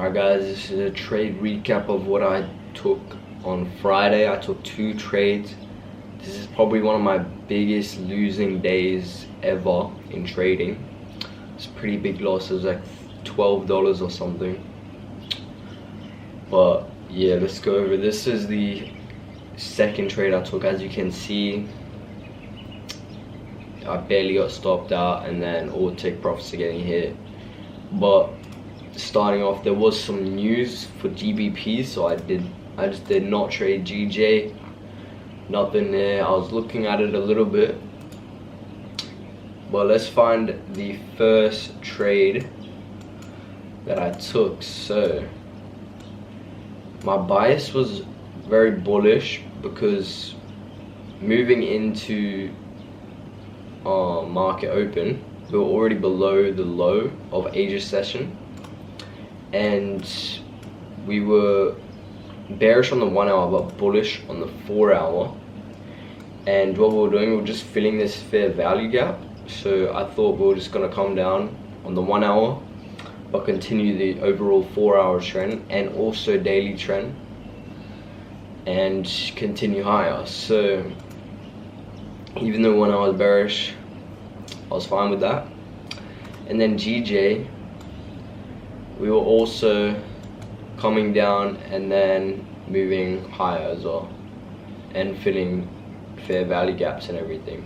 Alright guys, this is a trade recap of what I took on Friday. I took 2 trades. This is probably one of my biggest losing days ever in trading. It's a pretty big loss. It was like $12 or something. But yeah, let's go over. This is the second trade I took. As you can see, I barely got stopped out, and then all take profits are getting hit. But starting off, there was some news for GBP, so I just did not trade GJ. Nothing there. I was looking at it a little bit, but let's find the first trade that I took. So my bias was very bullish because moving into market open, we were already below the low of Asia session, and we were bearish on the 1 hour but bullish on the 4 hour. And what we were doing, we were just filling this fair value gap. So I thought we were just going to come down on the 1 hour but continue the overall 4 hour trend and also daily trend and continue higher. So even though 1 hour was bearish, I was fine with that. And then GJ, we were also coming down and then moving higher as well and filling fair value gaps and everything.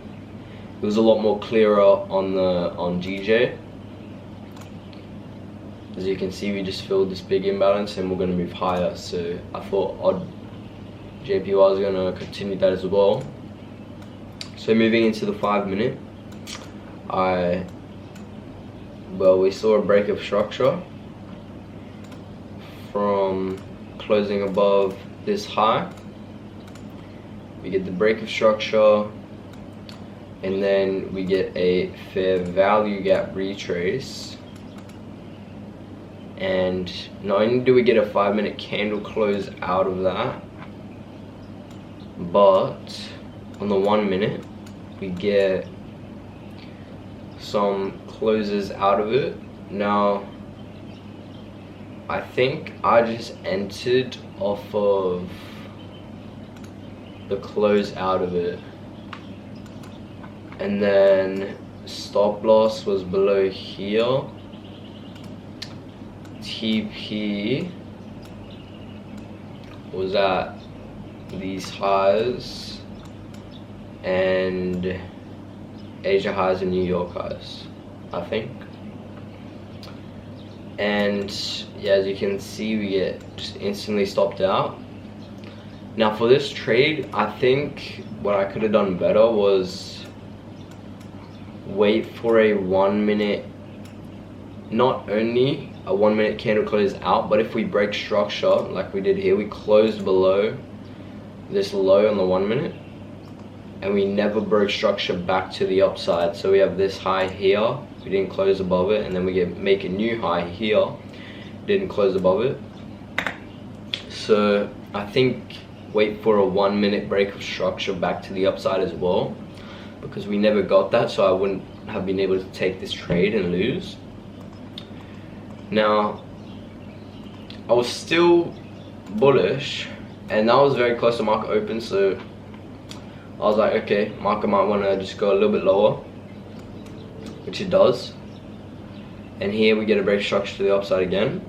It was a lot more clearer on GJ. As you can see, we just filled this big imbalance and we're going to move higher. So I thought JPY was going to continue that as well. So moving into the 5 minute, we saw a break of structure from closing above this high. We get the break of structure, and then we get a fair value gap retrace. And not only do we get a 5 minute candle close out of that, but on the 1 minute we get some closes out of it. Now I think I just entered off of the close out of it, and then stop loss was below here. TP was at these highs, and Asia highs and New York highs, I think. And yeah, as you can see, we get just instantly stopped out. Now for this trade, I think what I could have done better was wait for a 1 minute, not only a 1 minute candle close out, but if we break structure like we did here, we closed below this low on the 1 minute and we never broke structure back to the upside. So we have this high here, we didn't close above it, and then we make a new high here, didn't close above it. So I think wait for a 1 minute break of structure back to the upside as well, because we never got that, so I wouldn't have been able to take this trade and lose. Now I was still bullish, and that was very close to market open, so I was like, okay, market might want to just go a little bit lower, which it does. And here we get a break structure to the upside again,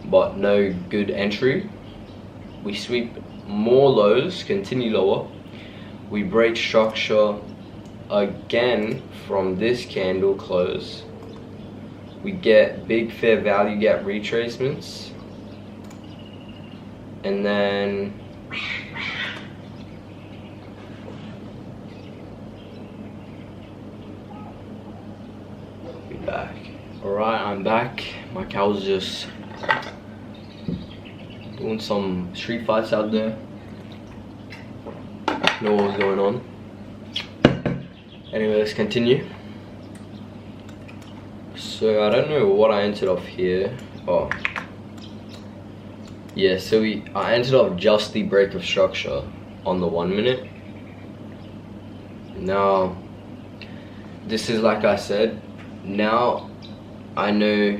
but no good entry. We sweep more lows, continue lower. We break structure again from this candle close. We get big fair value gap retracements, and then we're back. Alright, I'm back. My cow's just doing some street fights out there. Know what was going on. Anyway, let's continue. So I don't know what I entered off here. Oh yeah, so I entered off just the break of structure on the 1 minute. Now this is, like I said, now I know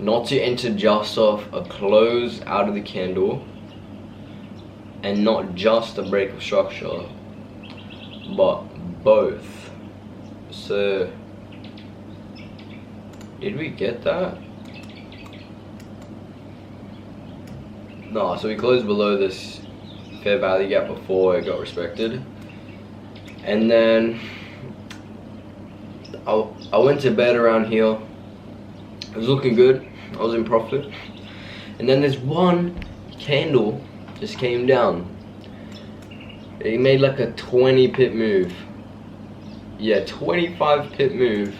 not to enter just off a close out of the candle, and not just a break of structure, but both. So did we get that? No, so we closed below this fair value gap before it got respected, and then I went to bed around here. It was looking good. I was in profit, and then this one candle just came down. It made like a 20 pip move. Yeah, 25 pip move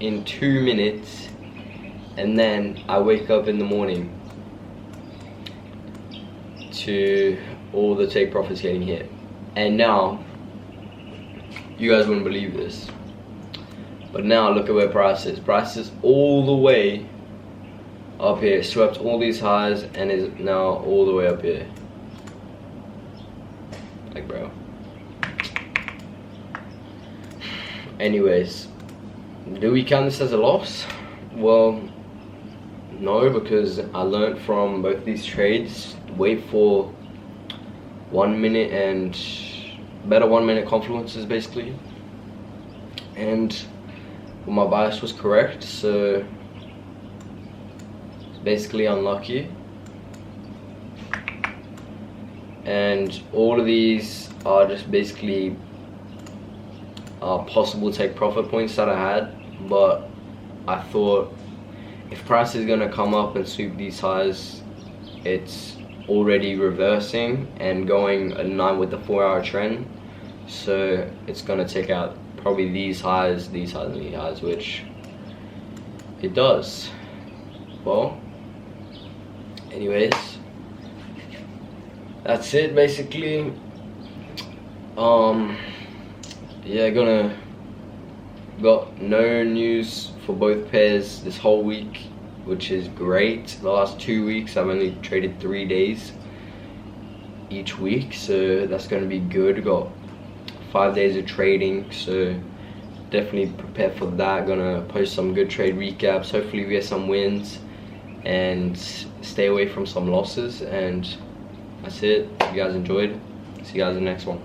in 2 minutes, and then I wake up in the morning to all the take profits getting hit. And now, you guys wouldn't believe this, but now look at where price is. Price is all the way up here. It swept all these highs and is now all the way up here. Like, bro. Anyways, do we count this as a loss? Well, no, because I learned from both these trades. Wait for 1 minute and better 1 minute confluences, basically. And well, my bias was correct, so it's basically unlucky. And all of these are just basically possible take profit points that I had, but I thought if price is gonna come up and sweep these highs, it's already reversing and going in line with the 4-hour trend, so it's gonna take out probably these highs, and these highs, which it does. Well, anyways, that's it basically. Yeah, got no news for both pairs this whole week, which is great. The last 2 weeks I've only traded 3 days each week, so that's going to be good. Got 5 days of trading, so definitely prepare for that. Gonna post some good trade recaps. Hopefully we get some wins and stay away from some losses, and that's it. If you guys enjoyed, see you guys in the next one.